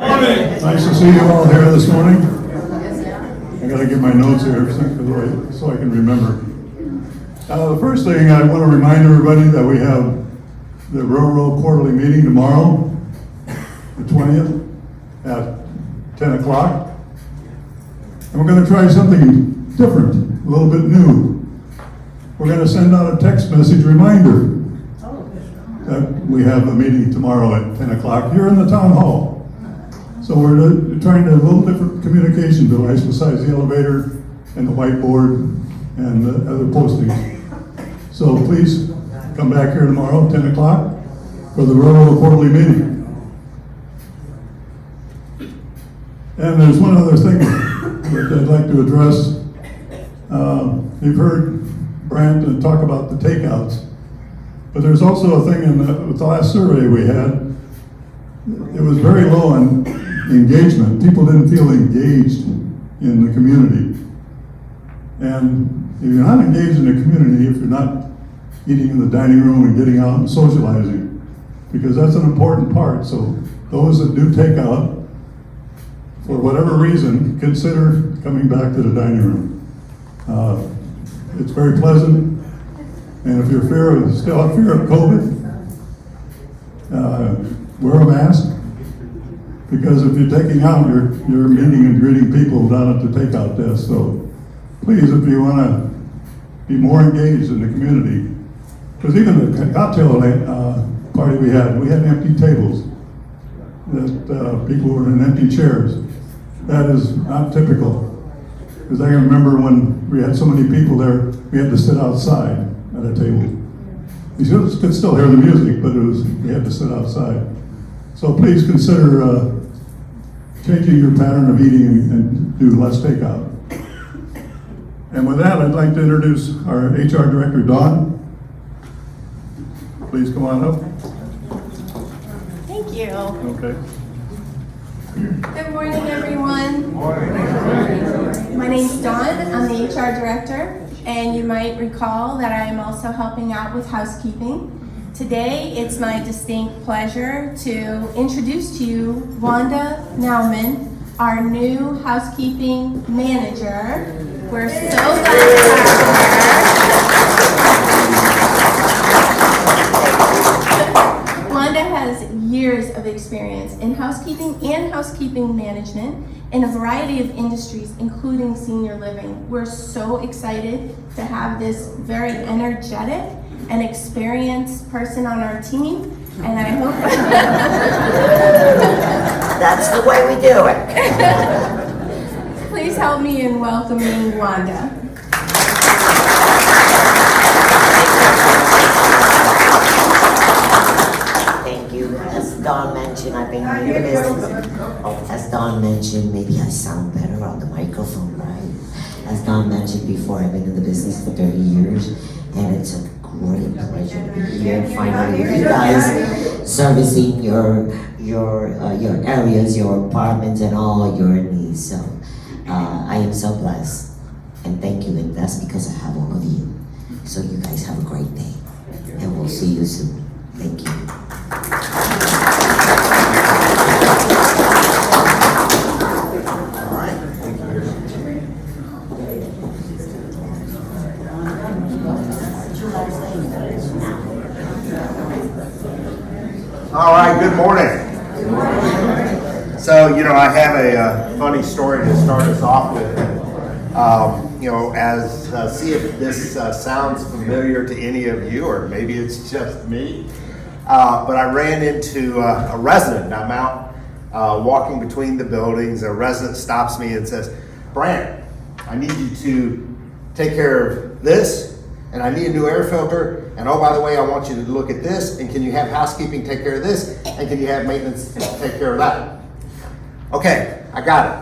Nice to see you all here this morning. I gotta get my notes here so I can remember. The first thing I want to remind everybody that we have the Railroad Quarterly Meeting tomorrow, the 20th, at 10 o'clock. And we're going to try something different, a little bit new. We're going to send out a text message reminder that we have a meeting tomorrow at 10 o'clock here in the town hall. So we're trying a little different communication device besides the elevator and the whiteboard and the other postings. So please come back here tomorrow, 10 o'clock, for the Railroad Quarterly Meeting. And there's one other thing that I'd like to address. You've heard Brant talk about the takeouts, but there's also a thing with the last survey we had. It was very low on engagement. People didn't feel engaged in the community. And if you're not engaged in the community, if you're not eating in the dining room and getting out and socializing, because that's an important part. So those that do take out, for whatever reason, consider coming back to the dining room. It's very pleasant, and if you're still have fear of COVID, wear a mask, because if you're taking out, you're meeting and greeting people down at the takeout desk. So please, if you want to be more engaged in the community, because even the cocktail party we had empty tables, that people were in empty chairs. That is not typical. Because I can remember when we had so many people there, we had to sit outside at a table. You could still hear the music, but we had to sit outside. So please consider changing your pattern of eating and do less takeout. And with that, I'd like to introduce our HR Director, Dawn. Please come on up. Thank you. Okay. Good morning, everyone. My name's Dawn. I'm the HR Director, and you might recall that I am also helping out with housekeeping. Today, it's my distinct pleasure to introduce to you Wanda Nauman, our new housekeeping manager. We're so glad to have her. Wanda has years of experience in housekeeping and housekeeping management in a variety of industries, including senior living. We're so excited to have this very energetic and experienced person on our team, and I hope that's the way we do it. Please help me in welcoming Wanda. Thank you. As Dawn mentioned, I've been in the business. As Dawn mentioned, maybe I sound better on the microphone, right? As Dawn mentioned before, I've been in the business for 30 years, and it's a great pleasure to be here finally with you guys, servicing your areas, your apartments, and all your needs. So I am so blessed, and thank you, and that's because I have all of you. So you guys have a great day, and we'll see you soon. Thank you. All right, good morning. So, I have a funny story to start us off with. See if this sounds familiar to any of you, or maybe it's just me. But I ran into a resident. I'm out walking between the buildings. A resident stops me and says, "Brant, I need you to take care of this, and I need a new air filter. And oh, by the way, I want you to look at this, and can you have housekeeping take care of this, and can you have maintenance take care of that?" Okay, I got it.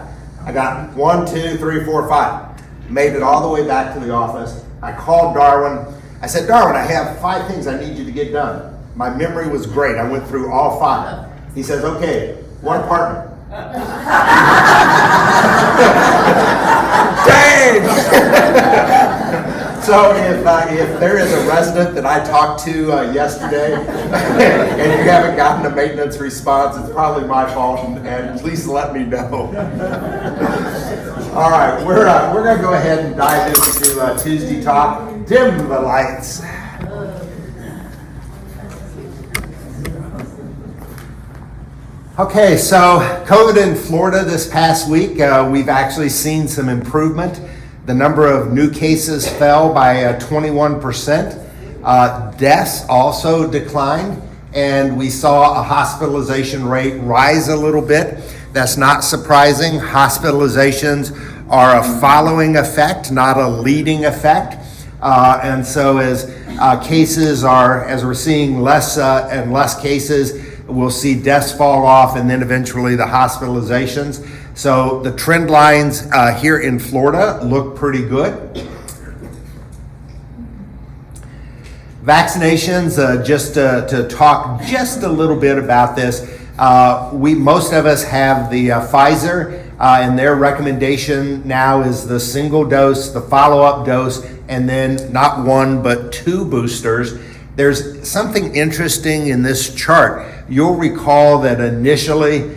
I got 1, 2, 3, 4, 5. Made it all the way back to the office. I called Darwin. I said, "Darwin, I have 5 things I need you to get done." My memory was great. I went through all 5. He says, "Okay, one apartment." Dang! So if there is a resident that I talked to yesterday and you haven't gotten a maintenance response, it's probably my fault, and please let me know. All right, we're going to go ahead and dive into Tuesday Talk. Dim the lights. Okay, so COVID in Florida this past week, we've actually seen some improvement. The number of new cases fell by 21%. Deaths also declined, and we saw a hospitalization rate rise a little bit. That's not surprising. Hospitalizations are a following effect, not a leading effect. And so as we're seeing less and less cases, we'll see deaths fall off and then eventually the hospitalizations. So the trend lines here in Florida look pretty good. Vaccinations, just to talk just a little bit about this. Most of us have the Pfizer, and their recommendation now is the single dose, the follow-up dose, and then not one but 2 boosters. There's something interesting in this chart. You'll recall that initially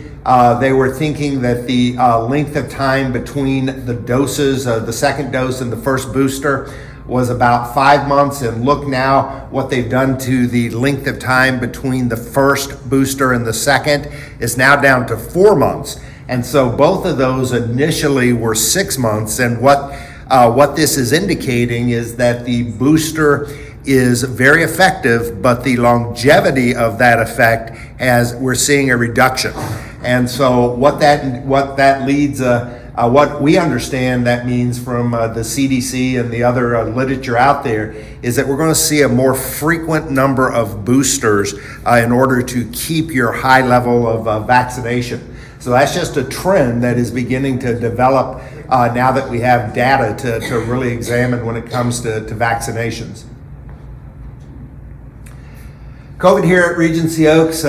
they were thinking that the length of time between the doses, the second dose and the first booster, was about 5 months, and look now what they've done to the length of time between the first booster and the second is now down to 4 months. And so both of those initially were 6 months, and what this is indicating is that the booster is very effective, but the longevity of that effect, as we're seeing a reduction. And so what that leads, what we understand that means from the CDC and the other literature out there is that we're going to see a more frequent number of boosters in order to keep your high level of vaccination. So that's just a trend that is beginning to develop now that we have data to really examine when it comes to vaccinations. COVID here at Regency Oaks,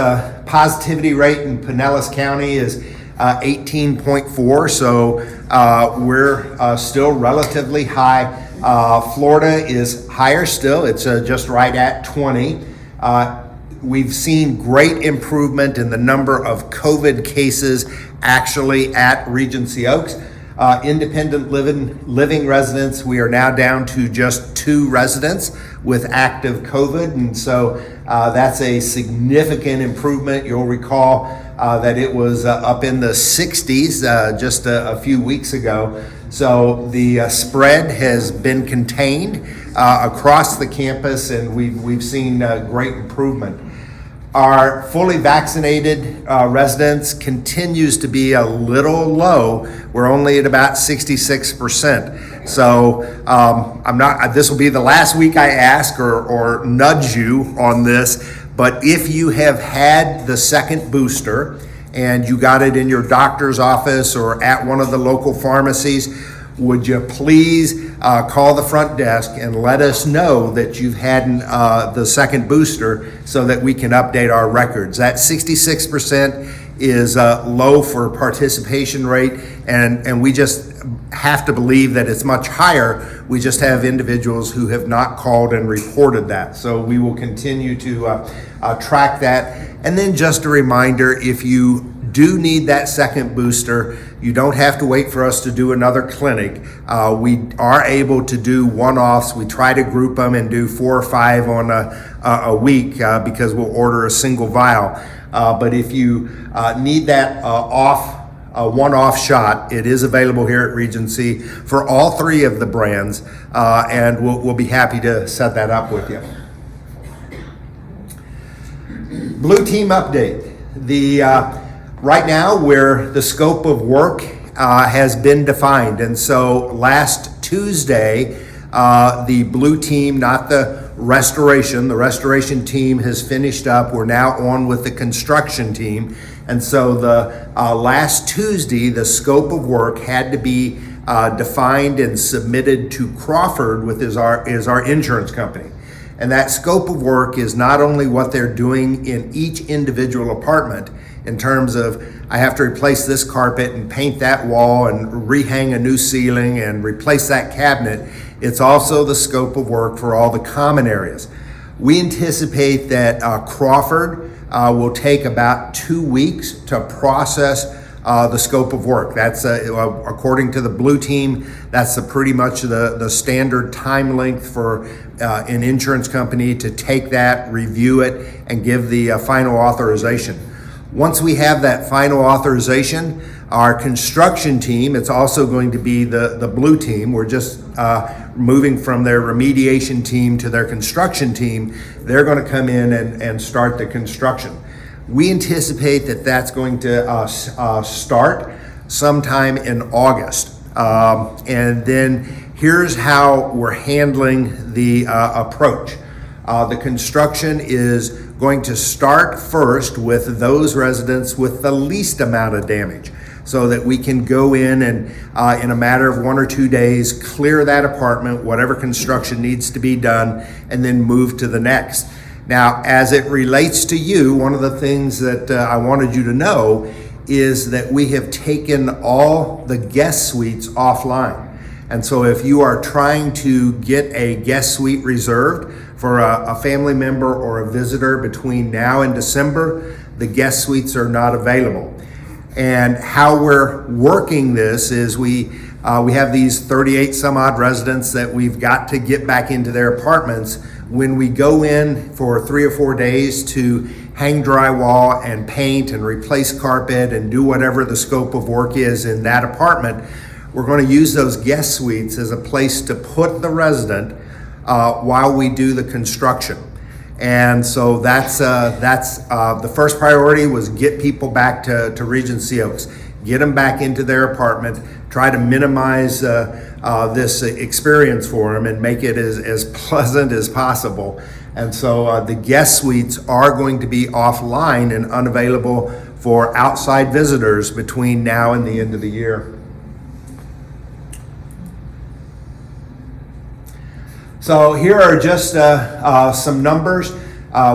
positivity rate in Pinellas County is 18.4, so we're still relatively high. Florida is higher still, it's just right at 20. We've seen great improvement in the number of COVID cases actually at Regency Oaks. Independent living residents, we are now down to just 2 residents with active COVID, and so that's a significant improvement. You'll recall that it was up in the 60s just a few weeks ago. So the spread has been contained across the campus, and we've seen great improvement. Our fully vaccinated residents continues to be a little low. We're only at about 66%. So this will be the last week I ask or nudge you on this, but if you have had the second booster and you got it in your doctor's office or at one of the local pharmacies, would you please call the front desk and let us know that you've had the second booster so that we can update our records. That 66% is low for participation rate, and we just have to believe that it's much higher. We just have individuals who have not called and reported that. So we will continue to track that. And then just a reminder, if you do need that second booster, you don't have to wait for us to do another clinic. We are able to do one-offs. We try to group them and do 4 or 5 on a week because we'll order a single vial. But if you need that one-off shot, it is available here at Regency for all 3 of the brands, and we'll be happy to set that up with you. Blue Team update. Right now, where the scope of work has been defined. And so last Tuesday, the Blue Team, not the restoration team has finished up. We're now on with the construction team. And so the last Tuesday, the scope of work had to be defined and submitted to Crawford, is our insurance company. And that scope of work is not only what they're doing in each individual apartment, in terms of I have to replace this carpet and paint that wall and rehang a new ceiling and replace that cabinet. It's also the scope of work for all the common areas. We anticipate that Crawford will take about 2 weeks to process the scope of work. That's according to the Blue Team, that's pretty much the standard time length for an insurance company to take that, review it, and give the final authorization. Once we have that final authorization, our construction team, it's also going to be the Blue Team. We're just moving from their remediation team to their construction team. They're going to come in and start the construction. We anticipate that that's going to start sometime in August. And then here's how we're handling the approach. The construction is going to start first with those residents with the least amount of damage, so that we can go in and in a matter of 1 or 2 days, clear that apartment, whatever construction needs to be done, and then move to the next. Now, as it relates to you, one of the things that I wanted you to know is that we have taken all the guest suites offline. And so if you are trying to get a guest suite reserved for a family member or a visitor between now and December, the guest suites are not available. And how we're working this is we have these 38 some odd residents that we've got to get back into their apartments. When we go in for 3 or 4 days to hang drywall and paint and replace carpet and do whatever the scope of work is in that apartment, we're going to use those guest suites as a place to put the resident while we do the construction. And so that's the first priority was get people back to Regency Oaks, get them back into their apartment, try to minimize this experience for them and make it as pleasant as possible. And so the guest suites are going to be offline and unavailable for outside visitors between now and the end of the year. So here are just some numbers.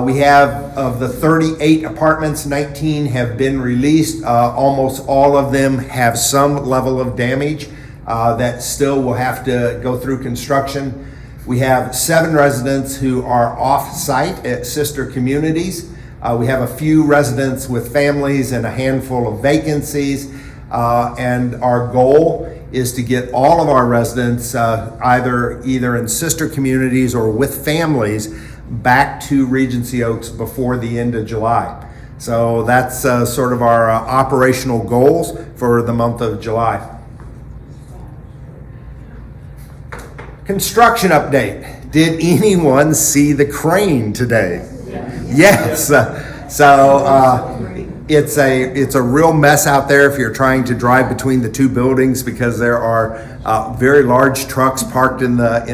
We have, of the 38 apartments, 19 have been released. Almost all of them have some level of damage that still will have to go through construction. We have 7 residents who are off-site at sister communities. We have a few residents with families and a handful of vacancies. And our goal is to get all of our residents either in sister communities or with families back to Regency Oaks before the end of July. So that's sort of our operational goals for the month of July. Construction update. Did anyone see the crane today? Yes. It's a real mess out there if you're trying to drive between the 2 buildings, because there are very large trucks parked in the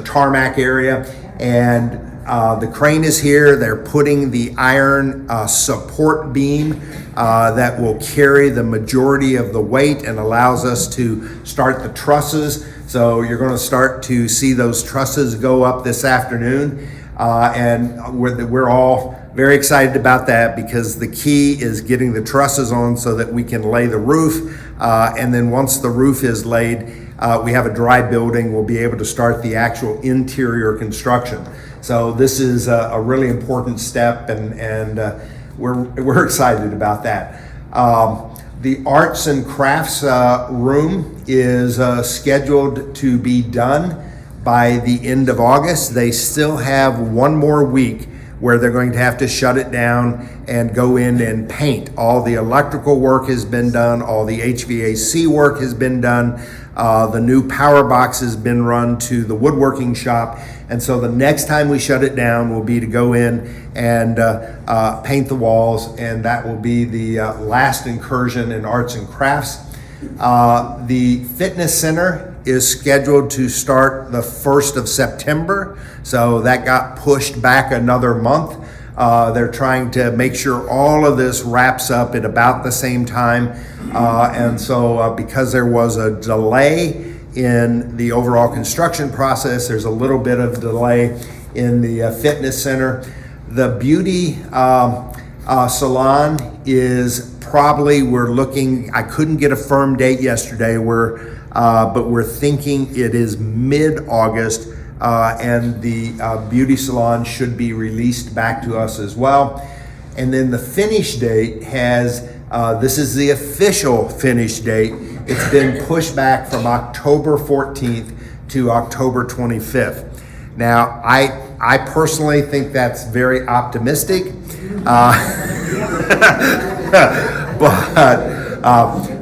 tarmac area, and the crane is here. They're putting the iron support beam that will carry the majority of the weight and allows us to start the trusses. So you're going to start to see those trusses go up this afternoon, and we're all very excited about that, because the key is getting the trusses on so that we can lay the roof, and then once the roof is laid, we have a dry building, we'll be able to start the actual interior construction. So this is a really important step, and we're excited about that. The arts and crafts room is scheduled to be done by the end of August. They still have 1 more week where they're going to have to shut it down and go in and paint. All the electrical work has been done, all the HVAC work has been done, the new power box has been run to the woodworking shop, and so the next time we shut it down will be to go in and paint the walls, and that will be the last incursion in arts and crafts. The fitness center is scheduled to start the 1st of September, so that got pushed back another month. They're trying to make sure all of this wraps up at about the same time, and so because there was a delay in the overall construction process, there's a little bit of delay in the fitness center. The beauty salon is we're looking, I couldn't get a firm date yesterday, but we're thinking it is mid-August, and the beauty salon should be released back to us as well. And then the finish date this is the official finish date. It's been pushed back from October 14th to October 25th. Now, I personally think that's very optimistic, but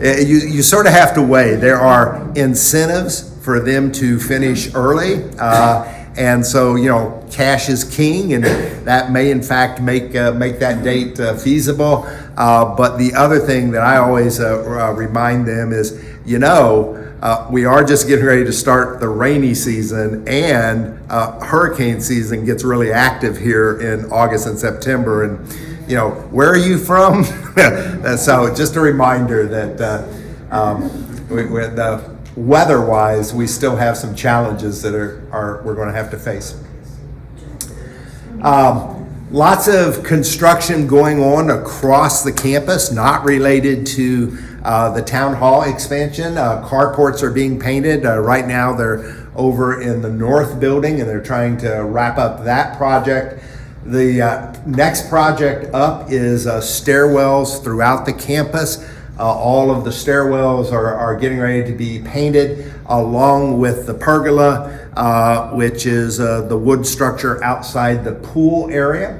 you sort of have to weigh. There are incentives for them to finish early, and so cash is king, and that may in fact make that date feasible. But the other thing that I always remind them is, we are just getting ready to start the rainy season, and hurricane season gets really active here in August and September. And where are you from? So just a reminder that weather-wise, we still have some challenges that we're going to have to face. Lots of construction going on across the campus, not related to the town hall expansion. Carports are being painted. Right now they're over in the north building, and they're trying to wrap up that project. The next project up is stairwells throughout the campus. All of the stairwells are getting ready to be painted, along with the pergola, which is the wood structure outside the pool area.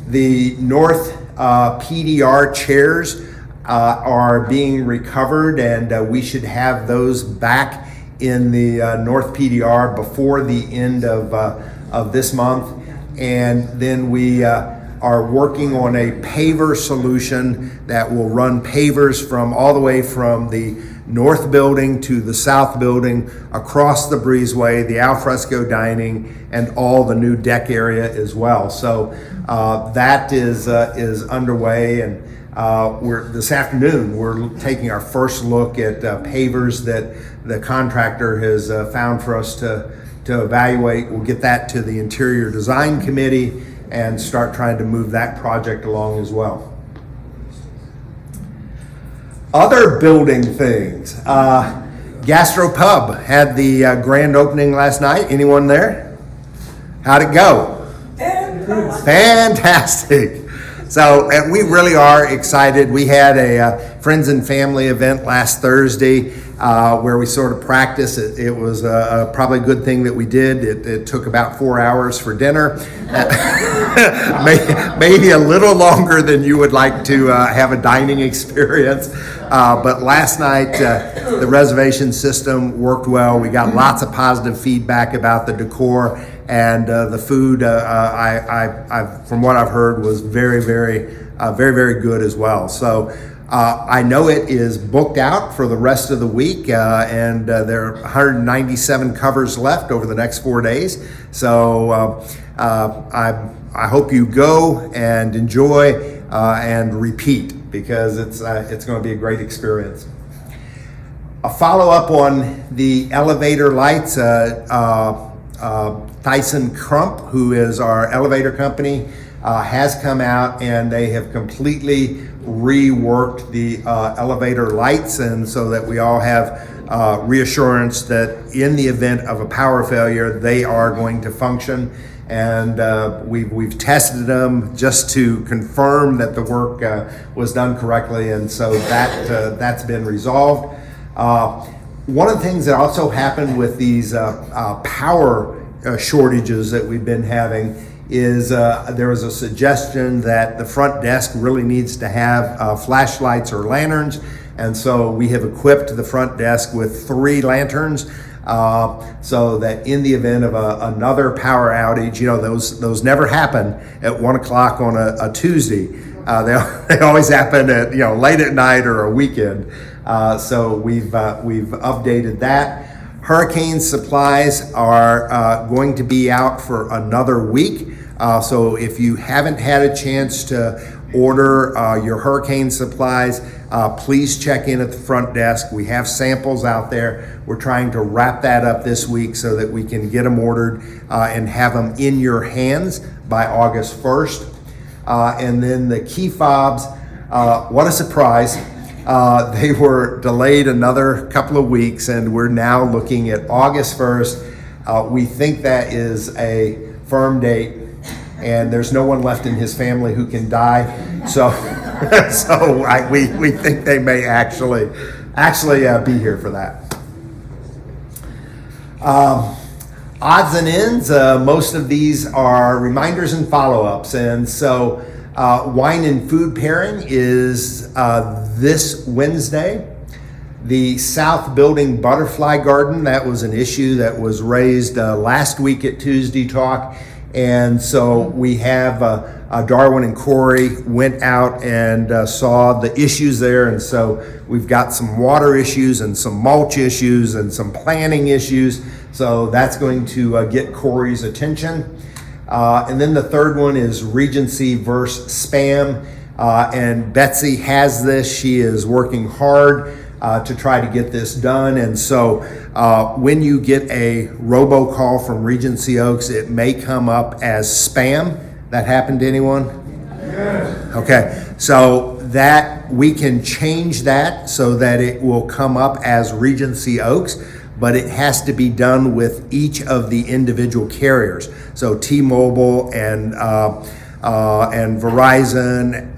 The north PDR chairs are being recovered, and we should have those back in the north PDR before the end of this month. And then we are working on a paver solution that will run pavers all the way from the north building to the south building, across the breezeway, the alfresco dining, and all the new deck area as well. So that is underway, and this afternoon we're taking our first look at pavers that the contractor has found for us to evaluate. We'll get that to the interior design committee and start trying to move that project along as well. Other building things. Gastropub had the grand opening last night. Anyone there? How'd it go? Fantastic. So and we really are excited. We had a friends and family event last Thursday where we sort of practiced. It was probably a good thing that we did. It took about 4 hours for dinner. Maybe a little longer than you would like to have a dining experience. But last night, the reservation system worked well. We got lots of positive feedback about the decor, and the food, from what I've heard, was very, very good as well. So I know it is booked out for the rest of the week, and there are 197 covers left over the next 4 days. So I hope you go and enjoy and repeat, because it's going to be a great experience. A follow-up on the elevator lights, Tyson Crump, who is our elevator company, has come out, and they have completely reworked the elevator lights, and so that we all have reassurance that in the event of a power failure, they are going to function. And we've tested them just to confirm that the work was done correctly, and so that's been resolved. One of the things that also happened with these power shortages that we've been having is there was a suggestion that the front desk really needs to have flashlights or lanterns, and so we have equipped the front desk with 3 lanterns. So that in the event of another power outage, those never happen at 1 o'clock on a Tuesday. They always happen at late at night or a weekend. So we've updated that. Hurricane supplies are going to be out for another week. So if you haven't had a chance to order your hurricane supplies, please check in at the front desk. We have samples out there. We're trying to wrap that up this week so that we can get them ordered and have them in your hands by August 1st. And then the key fobs, What a surprise. They were delayed another couple of weeks, and we're now looking at August 1st. We think that is a firm date, and there's no one left in his family who can die. So, we think they may actually be here for that. Odds and ends, most of these are reminders and follow-ups. And so wine and food pairing is this Wednesday. The South Building Butterfly Garden, that was an issue that was raised last week at Tuesday Talk. And so we have Darwin and Corey went out and saw the issues there. And so we've got some water issues and some mulch issues and some planning issues. So that's going to get Corey's attention. And then the third one is Regency versus spam. And Betsy has this. She is working hard to try to get this done. And so when you get a robocall from Regency Oaks, it may come up as spam. That happened to anyone? Yes. Okay, so that we can change that so that it will come up as Regency Oaks, but it has to be done with each of the individual carriers. So T-Mobile and Verizon,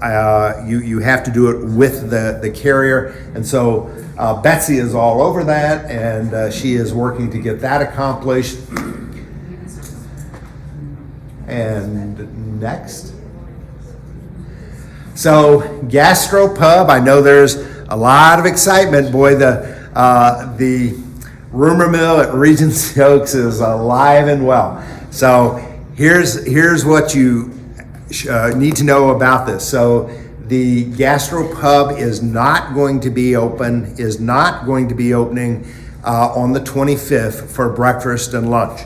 you have to do it with the carrier. And so Betsy is all over that, and she is working to get that accomplished. And next. So Gastropub, I know there's a lot of excitement. Boy, the rumor mill at Regency Oaks is alive and well. So here's what you need to know about this. So the Gastropub is not going to be opening on the 25th for breakfast and lunch.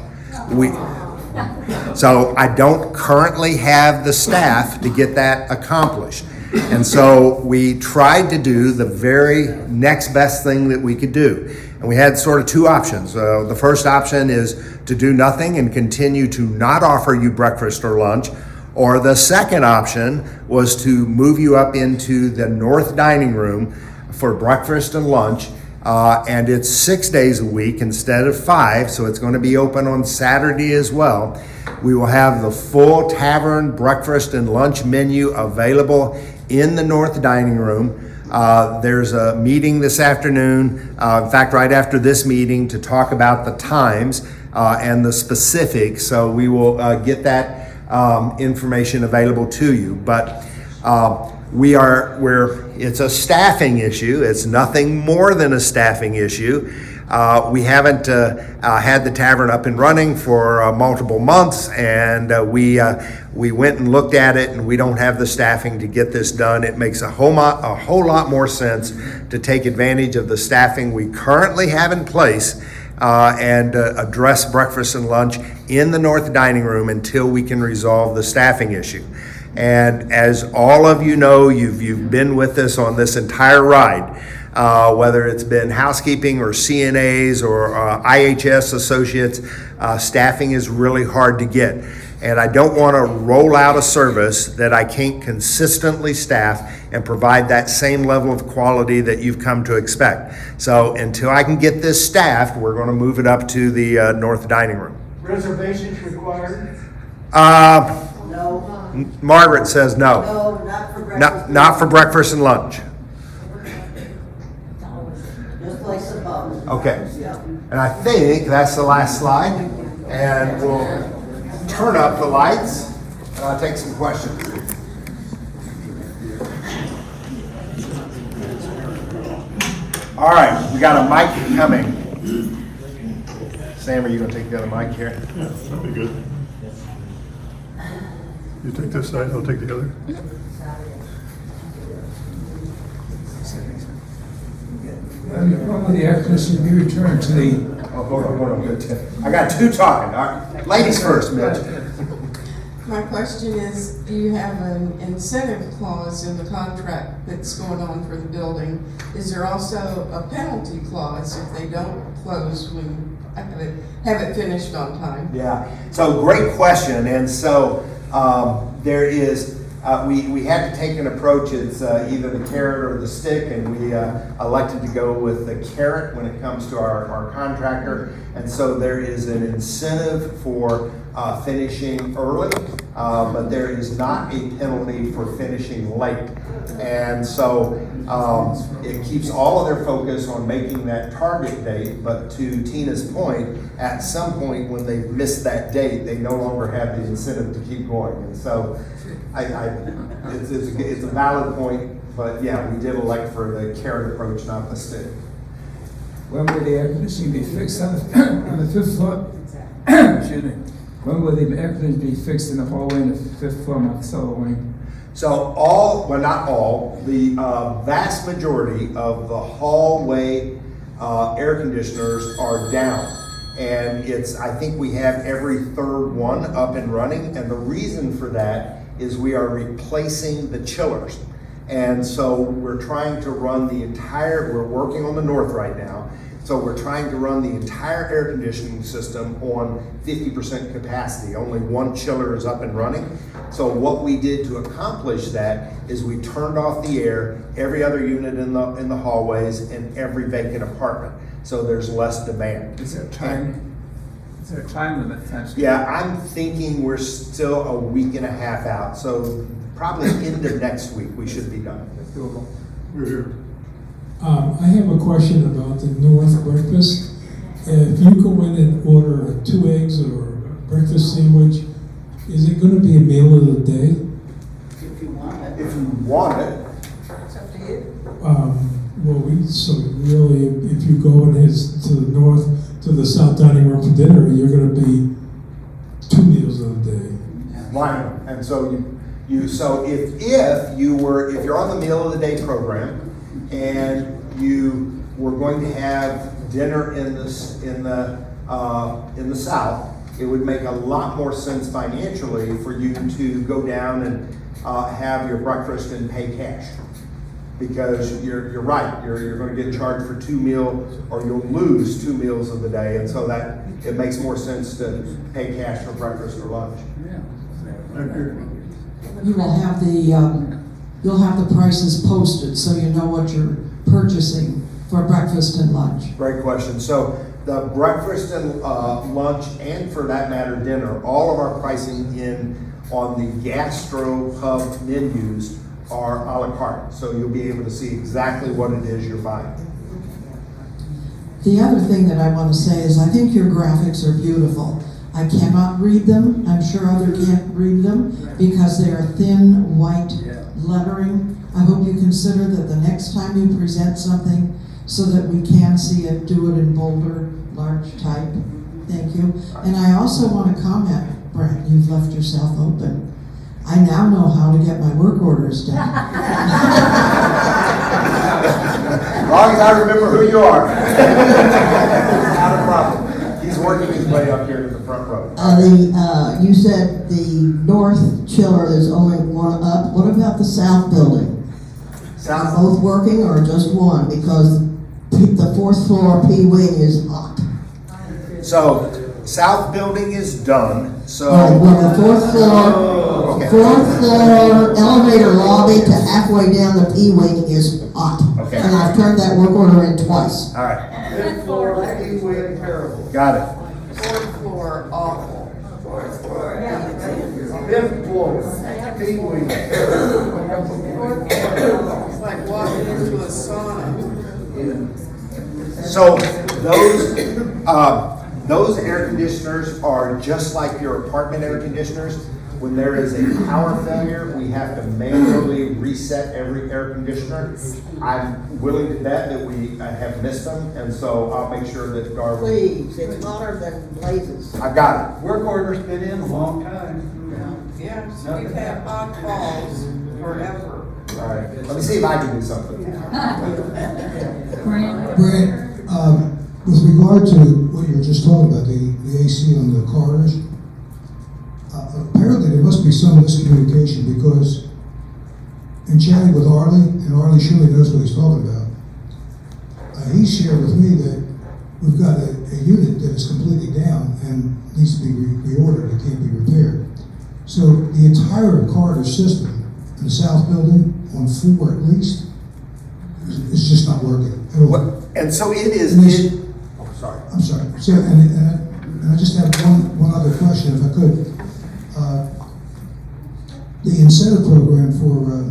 So I don't currently have the staff to get that accomplished. And so we tried to do the very next best thing that we could do. And we had sort of two options. The first option is to do nothing and continue to not offer you breakfast or lunch. Or the second option was to move you up into the North Dining Room for breakfast and lunch. And it's 6 days a week instead of 5, so it's going to be open on Saturday as well. We will have the full tavern breakfast and lunch menu available in the North Dining Room. There's a meeting this afternoon, in fact, right after this meeting, to talk about the times and the specifics. So we will get that information available to you. But it's a staffing issue. It's nothing more than a staffing issue. We haven't had the tavern up and running for multiple months, and we went and looked at it, and we don't have the staffing to get this done. It makes a whole lot more sense to take advantage of the staffing we currently have in place and address breakfast and lunch in the North Dining Room until we can resolve the staffing issue. And as all of you know, you've been with us on this entire ride, whether it's been housekeeping or CNAs or IHS associates, staffing is really hard to get. And I don't want to roll out a service that I can't consistently staff and provide that same level of quality that you've come to expect. So until I can get this staffed, we're going to move it up to the North Dining Room. Reservations required? No. Margaret says no. No, not for breakfast. Not for breakfast and lunch. Just like the pub. Okay. Yeah. And I think that's the last slide. And we'll turn up the lights and I'll take some questions. All right, we got a mic coming. Sam, are you going to take the other mic here? Yeah, that'd be good. You take this side, I'll take the other. Probably after this will be returned to the. Oh, hold on. I got two talking. All right. Ladies first, Mitch. My question is, do you have an incentive clause in the contract that's going on for the building? Is there also a penalty clause if they don't close when have it finished on time? Yeah, so great question. And so there is we had to take an approach. It's either the carrot or the stick, and we elected to go with the carrot when it comes to our contractor. And so there is an incentive for finishing early, but there is not a penalty for finishing late. And so it keeps all of their focus on making that target date, but to Tina's point, at some point when they miss that date, they no longer have the incentive to keep going. And so it's a valid point, but yeah, we did elect for the carrot approach, not the stick. When will the air conditioning be fixed on the 5th floor? Excuse me. When will the air conditioning be fixed in the hallway in the 5th floor, not the cellar wing? So not all, the vast majority of the hallway air conditioners are down. And I think we have every third one up and running. And the reason for that is we are replacing the chillers. And so we're trying to run we're working on the north right now. So we're trying to run the entire air conditioning system on 50% capacity. Only one chiller is up and running. So what we did to accomplish that is we turned off the air, every other unit in the hallways and every vacant apartment. So there's less demand. Is there a time limit? Yeah, I'm thinking we're still a week and a half out. So probably end of next week, we should be done. That's doable. We're here. I have a question about the North breakfast. If you go in and order 2 eggs or a breakfast sandwich, is it going to be a meal of the day? If you want it. So really, if you go in to the north, to the south dining room for dinner, you're going to be 2 meals of the day. Why not? And so so if you're on the meal of the day program and you were going to have dinner in the south, it would make a lot more sense financially for you to go down and have your breakfast and pay cash. Because you're right, you're going to get charged for 2 meals, or you'll lose 2 meals of the day, and so that it makes more sense to pay cash for breakfast or lunch. Thank you. You will have you'll have the prices posted so you know what you're purchasing for breakfast and lunch. Great question. So the breakfast and lunch, and for that matter dinner, all of our pricing on the Gastro Hub menus are a la carte. So you'll be able to see exactly what it is you're buying. The other thing that I want to say is I think your graphics are beautiful. I cannot read them. I'm sure others can't read them because they are thin white lettering. I hope you consider that the next time you present something so that we can see it, do it in bolder, large type. Thank you. And I also want to comment, Brent, you've left yourself open. I now know how to get my work orders done. As long as I remember who you are. Not a problem. He's working his way up here to the front row. You said the north chiller is only one up. What about the south building? Are both working or just one? Because the 4th floor P wing is hot. So south building is done. So Well, the 4th floor, okay. 4th floor elevator lobby to halfway down the P wing is hot. Okay. And I've turned that work order in twice. All right. 5th floor, P wing terrible. Got it. 4th floor, awful. 5th floor, P wing. It's like walking into a sauna. So those air conditioners are just like your apartment air conditioners. When there is a power failure, we have to manually reset every air conditioner. I'm willing to bet that we have missed them, and so I'll make sure that Darwin. Please, it's hotter than blazes. I've got it. Work order's been in a long time. Yeah, so we've had odd calls forever. All right. Let me see if I can do something. Brent, with regard to what you were just talking about, the AC on the corridors, apparently there must be some miscommunication because in chatting with Arlie, and Arlie surely knows what he's talking about, he shared with me that we've got a unit that is completely down and needs to be reordered, it can't be repaired. So the entire corridor system in the south building on 4 at least. It's just not working at all. And so it is, oh, sorry. I'm sorry. So, and I just have one other question, if I could. The incentive program for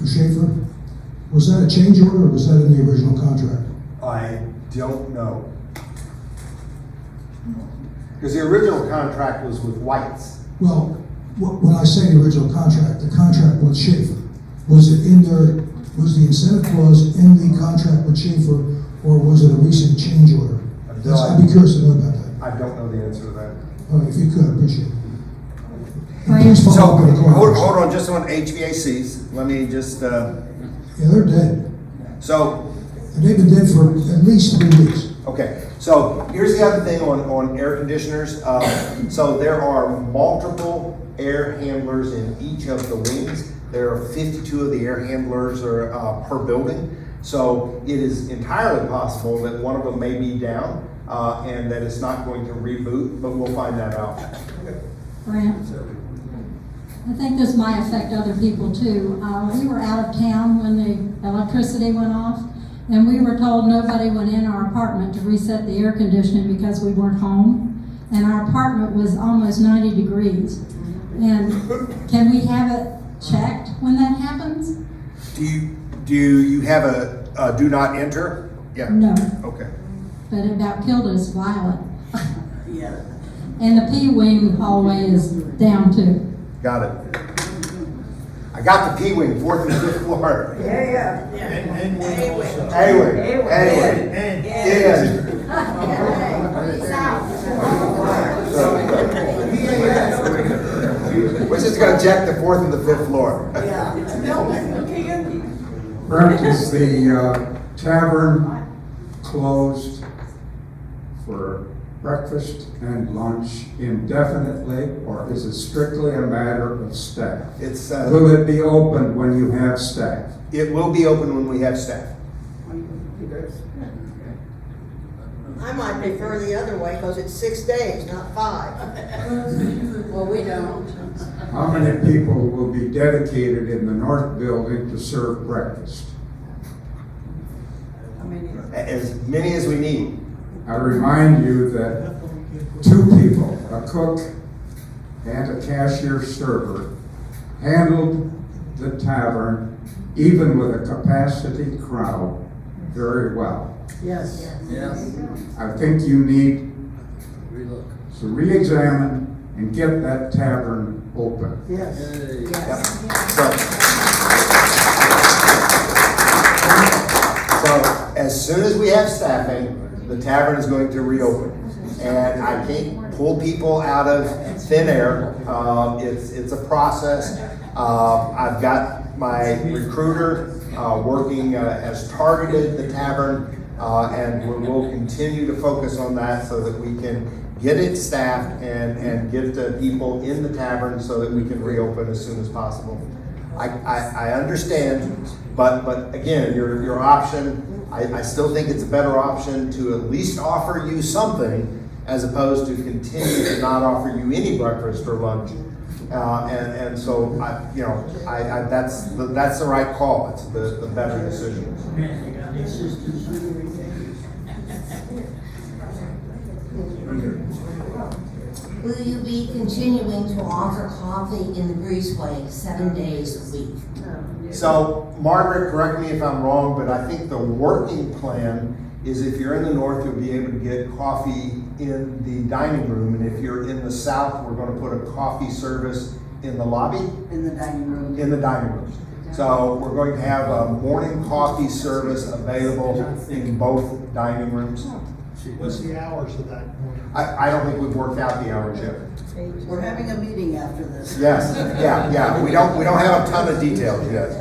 Schaefer, was that a change order or was that in the original contract? I don't know. Because the original contract was with White's. Well, when I say the original contract, the contract with Schaefer, was it in there, was the incentive clause in the contract with Schaefer, or was it a recent change order? I'd be curious to know about that. I don't know the answer to that. If you could, I appreciate it. And Right. please So, follow up with the hold comments. on just on HVACs. Let me just, Yeah, they're dead. so, And they've been dead for at least 3 weeks. okay, so here's the other thing on air conditioners. So there are multiple air handlers in each of the wings. There are 52 of the air handlers are, per building. So it is entirely possible that one of them may be down and that it's not going to reboot, but we'll find that out. Brent, I think this might affect other people too. We were out of town when the electricity went off, and we were told nobody went in our apartment to reset the air conditioning because we weren't home. And our apartment was almost 90 degrees. And can we have it checked when that happens? Do you have a do not enter? Yeah. No, Okay. but it about killed us violent. And the P-wing hallway is down too. Got it. I got the P-wing, 4th and 5th floor. We're just gonna check the 4th and the 5th floor. Brent, is the tavern closed for breakfast and lunch indefinitely, or is it strictly a matter of staff? It's, Will it be open when you have staff? it will be open when we have staff. I might prefer the other way, because it's 6 days, not 5. Well, we don't. How many people will be dedicated in the north building to serve breakfast? As many as we need. I remind you that 2 people, a cook and a cashier server, handled the tavern, even with a capacity crowd, very well. Yes. I think you need to re-examine and get that tavern open. Yes. So as soon as we have staffing, the tavern is going to reopen. And I can't pull people out of thin air. It's a process. I've got my recruiter working has targeted the tavern, and we'll continue to focus on that so that we can get it staffed and get the people in the tavern so that we can reopen as soon as possible. I understand, but again, your option, I still think it's a better option to at least offer you something as opposed to continue to not offer you any breakfast or lunch. And so that's the right call. It's the better decision. Will you be continuing to offer coffee in the breezeway 7 days a week? So, Margaret, correct me if I'm wrong, but I think the working plan is if you're in the north, you'll be able to get coffee in the dining room, and if you're in the south, we're going to put a coffee service in the lobby. In the dining room? In the dining rooms. So we're going to have a morning coffee service available in both dining rooms. What's the hours of that morning? I don't think we've worked out the hours yet. We're having a meeting after this. Yes, yeah. We don't have a ton of details yet.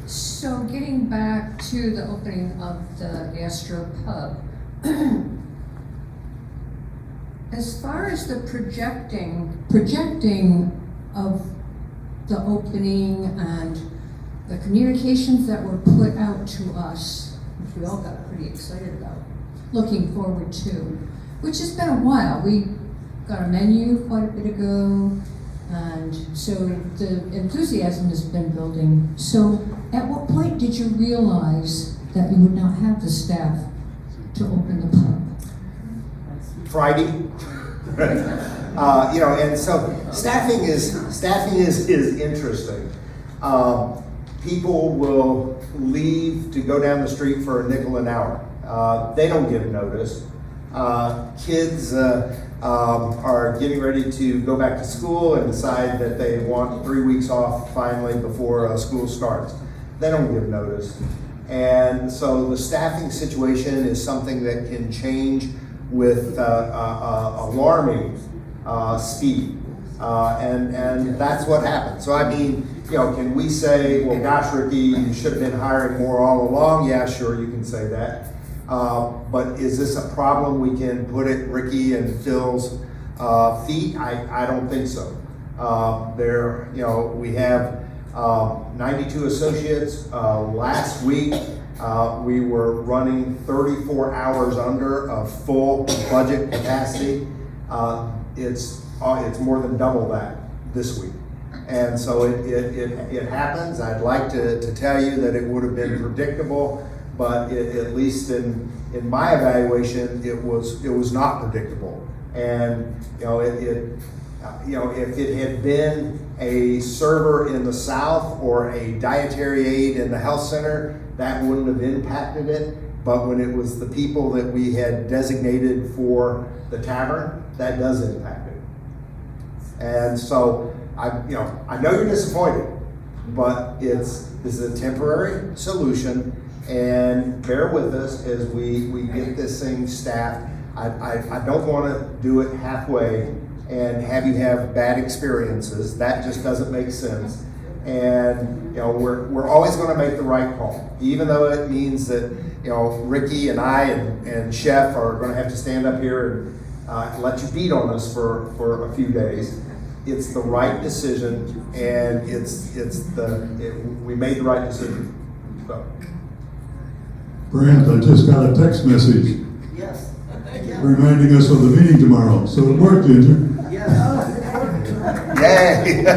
So getting back to the opening of the Gastro Pub, as far as the projecting of the opening and the communications that were put out to us, which we all got pretty excited about, looking forward to, which has been a while. We got a menu quite a bit ago, And so the enthusiasm has been building. So at what point did you realize that you would not have the staff to open the pub? Friday. And so staffing is interesting. People will leave to go down the street for a nickel an hour. They don't give notice. Kids are getting ready to go back to school and decide that they want 3 weeks off finally before school starts. They don't give notice. And so the staffing situation is something that can change with alarming speed. And that's what happened. So I mean, can we say, well, gosh, Ricky, you should have been hiring more all along? Yeah, sure, you can say that. But is this a problem we can put at Ricky and Phil's feet? I don't think so. We have 92 associates. Last week, we were running 34 hours under a full budget capacity. It's more than double that this week. And so it happens. I'd like to tell you that it would have been predictable, but at least in my evaluation, it was not predictable. And if it had been a server in the south or a dietary aide in the health center, that wouldn't have impacted it. But when it was the people that we had designated for the tavern, that does impact it. And so I know you're disappointed, but this is a temporary solution, and bear with us as we get this thing staffed. I don't want to do it halfway and have you have bad experiences. That just doesn't make sense. And we're always going to make the right call, even though it means that Ricky and I and Chef are going to have to stand up here and let you beat on us for a few days. It's the right decision, and we made the right decision. So. Brent, I just got a text message. Yes. Reminding us of the meeting tomorrow. So it worked, Ginger. Yes. Yay! I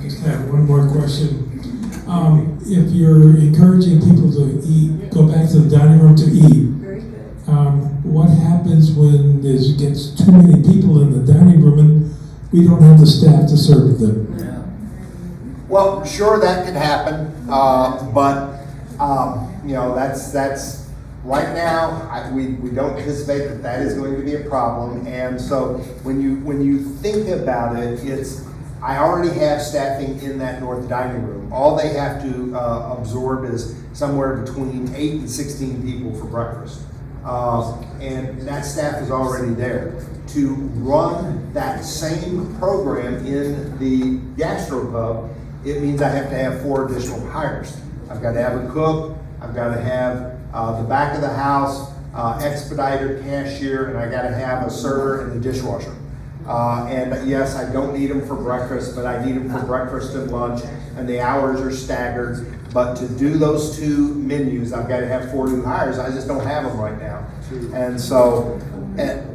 just have one more question. If you're encouraging people to eat, go back to the dining room to eat, what happens when there gets too many people in the dining room and we don't have the staff to serve them? Well, sure, that could happen, but that's right now. We don't anticipate that is going to be a problem, and so when you think about it, I already have staffing in that north dining room. All they have to absorb is somewhere between 8 and 16 people for breakfast. And that staff is already there. To run that same program in the gastropub, it means I have to have 4 additional hires. I've got to have a cook, I've got to have the back of the house, expediter, cashier, and I got to have a server and a dishwasher. And yes, I don't need them for breakfast, but I need them for breakfast and lunch, and the hours are staggered. But to do those 2 menus, I've got to have 4 new hires. I just don't have them right now. And so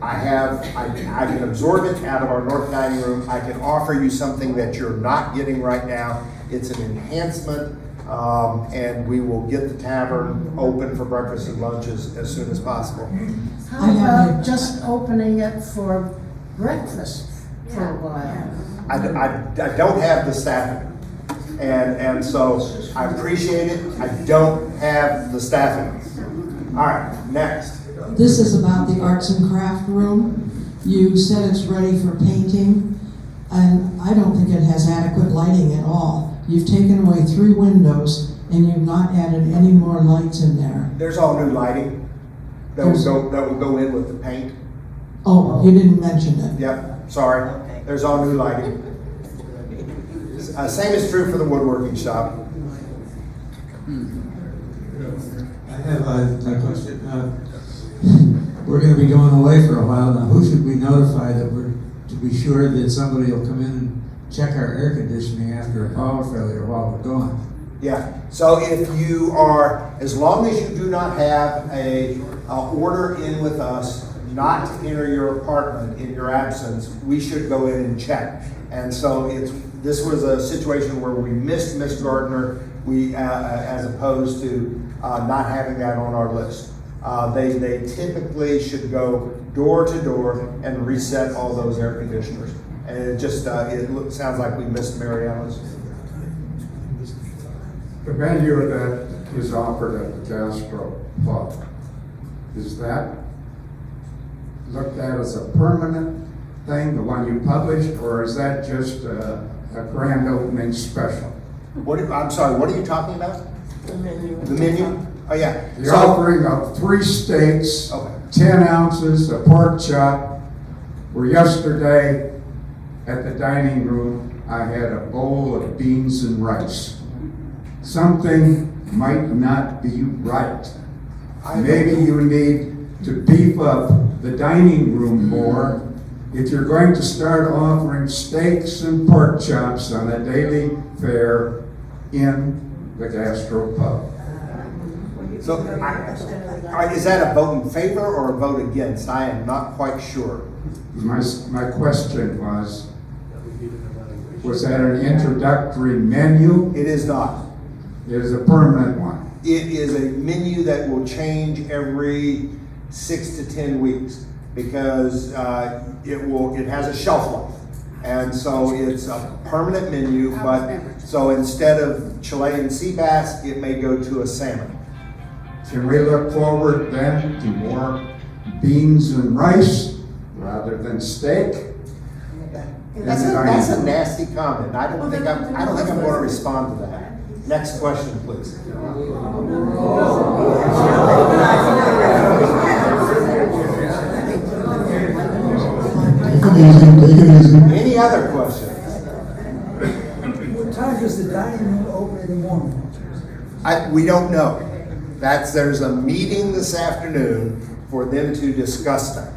I can absorb it out of our north dining room. I can offer you something that you're not getting right now. It's an enhancement, and we will get the tavern open for breakfast and lunch as soon as possible. How about just opening it for breakfast for a while? I don't have the staffing. And so I appreciate it. I don't have the staffing. All right, next. This is about the arts and craft room. You said it's ready for painting, and I don't think it has adequate lighting at all. You've taken away 3 windows, and you've not added any more lights in there. There's all new lighting that will go in with the paint. Oh, you didn't mention it. Yep, sorry. There's all new lighting. Same is true for the woodworking shop. I have a question. We're going to be going away for a while now. Who should we notify to be sure that somebody will come in and check our air conditioning after a power failure while we're gone? Yeah. So if you are, as long as you do not have a order in with us, not to enter your apartment in your absence, we should go in and check. And so this was a situation where we missed Ms. Gardner, as opposed to not having that on our list. They typically should go door to door and reset all those air conditioners. And it just, sounds like we missed Mary Ellen's. The menu that is offered at the Gastro Pub, is that looked at as a permanent thing, the one you published, or is that just a grand opening special? I'm sorry, what are you talking about? The menu. The menu? Oh, yeah. The offering of 3 steaks, 10 ounces, a pork chop, where yesterday at the dining room, I had a bowl of beans and rice. Something might not be right. Maybe you need to beef up the dining room more if you're going to start offering steaks and pork chops on a daily fare in the Gastro Pub. So, is that a vote in favor or a vote against? I am not quite sure. My question was that an introductory menu? It is not. It is a permanent one. It is a menu that will change every 6 to 10 weeks because it has a shelf life. And so it's a permanent menu, but so instead of Chilean sea bass, it may go to a salmon. Can we look forward then to more beans and rice rather than steak? That's a nasty comment. I don't think I'm going to respond to that. Next question, please. Take it easy. Any other questions? What time does the dining room open in the morning? We don't know. There's a meeting this afternoon for them to discuss that.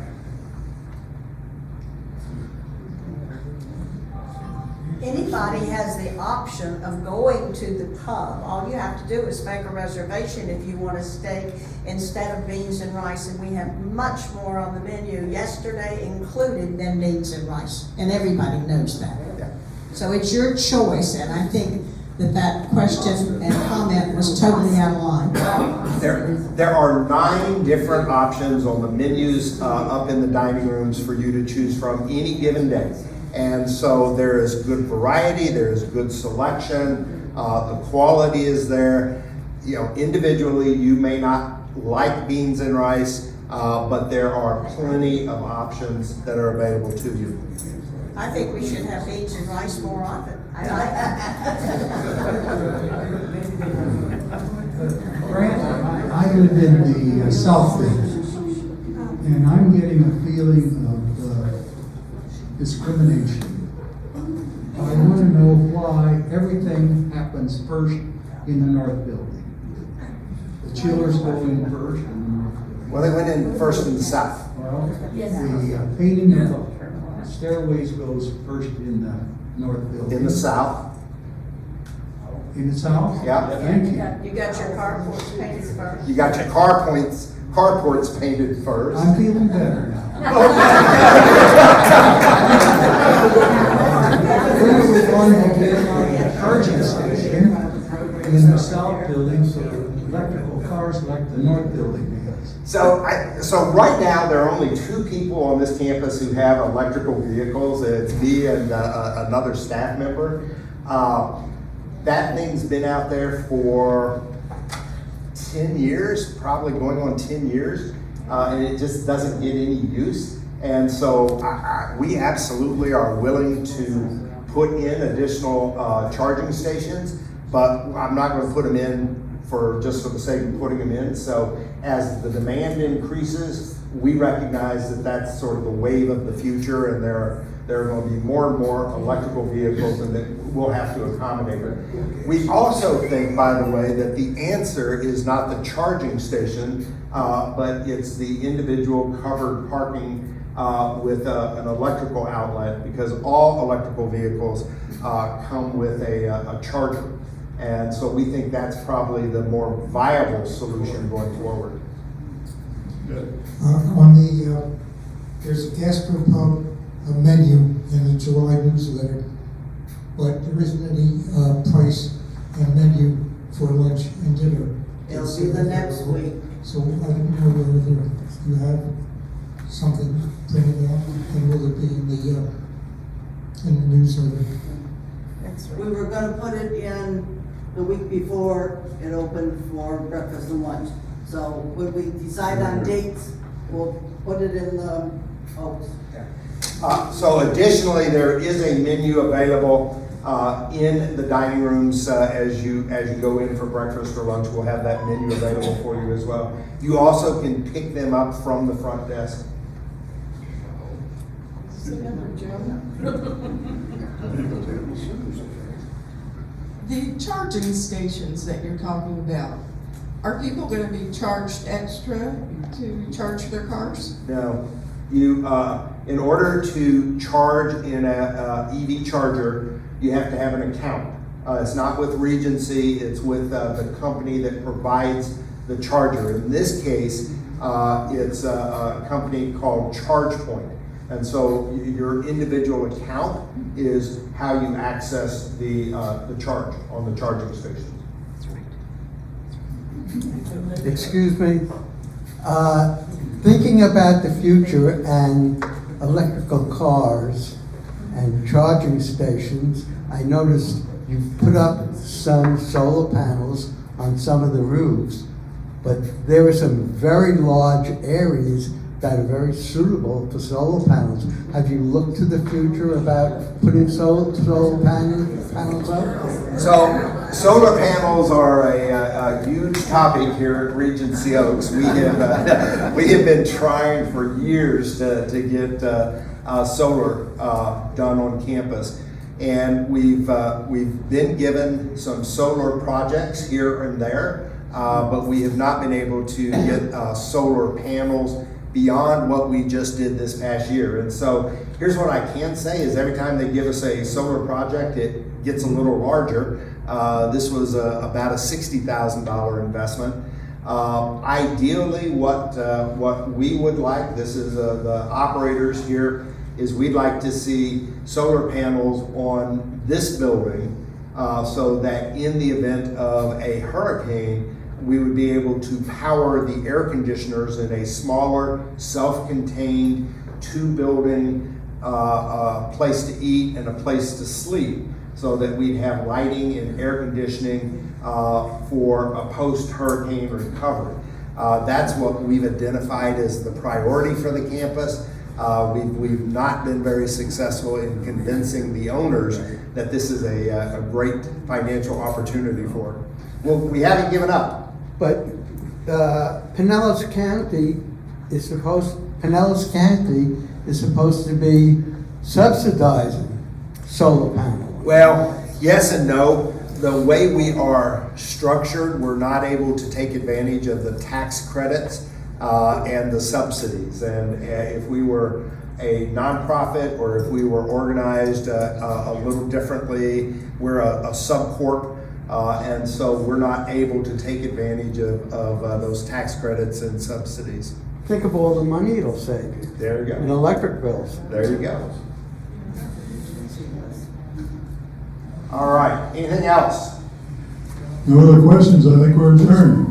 Anybody has the option of going to the pub. All you have to do is make a reservation if you want a steak instead of beans and rice, and we have much more on the menu yesterday included than beans and rice, and everybody knows that. So it's your choice, and I think that question and comment was totally out of line. There are 9 different options on the menus up in the dining rooms for you to choose from any given day. And so there is good variety, there is good selection, the quality is there. Individually, you may not like beans and rice, but there are plenty of options that are available to you. I think we should have beans and rice more often. Grant, I live in the South Bay, and I'm getting a feeling of discrimination. I want to know why everything happens first in the North Building. The chillers go in first in the North Building. Well, they went in first in the South. Well, the painting of stairways goes first in the North Building. In the South. In the South? Yeah. Thank you. You got your carports painted first. You got your carports painted first. I'm feeling better now. We're going to get a charging station in the South Building so electrical cars like the North Building has. So right now, there are only 2 people on this campus who have electrical vehicles. It's me and another staff member. That thing's been out there for 10 years, probably going on 10 years, and it just doesn't get any use. And so we absolutely are willing to put in additional charging stations, but I'm not going to put them in just for the sake of putting them in. So as the demand increases, we recognize that that's sort of the wave of the future, and there are going to be more and more electrical vehicles, and that we'll have to accommodate it. We also think, by the way, that the answer is not the charging station, but it's the individual covered parking with an electrical outlet, because all electrical vehicles come with a charger. And so we think that's probably the more viable solution going forward. On the there's a Casper Pub, a menu in the July newsletter, but there isn't any price and menu for lunch and dinner. It'll be the next week. So I don't know whether you have something printed out, and will it be in the newsletter? We were gonna put it in the week before it opened for breakfast and lunch. So when we decide on dates, we'll put it in the Oaks. So additionally, there is a menu available in the dining rooms as you go in for breakfast or lunch. We'll have that menu available for you as well. You also can pick them up from the front desk. The charging stations that you're talking about, are people gonna be charged extra to charge their cars? No, you, in order to charge in a EV charger, you have to have an account. It's not with Regency, it's with the company that provides the charger. In this case, it's a company called ChargePoint. And so your individual account is how you access the charge on the charging stations. Excuse me, thinking about the future and electrical cars and charging stations, I noticed you've put up some solar panels on some of the roofs, but there are some very large areas that are very suitable for solar panels. Have you looked to the future about putting solar panels up? So solar panels are a huge topic here at Regency Oaks. We have been trying for years to get solar done on campus, and we've been given some solar projects here and there, but we have not been able to get solar panels beyond what we just did this past year. And so here's what I can say is every time they give us a solar project, it gets a little larger. This was about a $60,000 investment. Ideally, what we would like, this is the operators here, is we'd like to see solar panels on this building so that in the event of a hurricane, we would be able to power the air conditioners in a smaller, self-contained, two-building place to eat and a place to sleep, so that we'd have lighting and air conditioning for a post-hurricane recovery. That's what we've identified as the priority for the campus. We've not been very successful in convincing the owners that this is a great financial opportunity for them. Well, we haven't given up. But Pinellas County is supposed to be subsidizing solar panels. Well, yes and no. The way we are structured, we're not able to take advantage of the tax credits and the subsidies. And if we were a nonprofit or if we were organized a little differently, we're a sub-corp. And so we're not able to take advantage of those tax credits and subsidies. Think of all the money it'll save you. There you go. In electric bills. There you go. All right, anything else? No other questions, I think we're adjourned.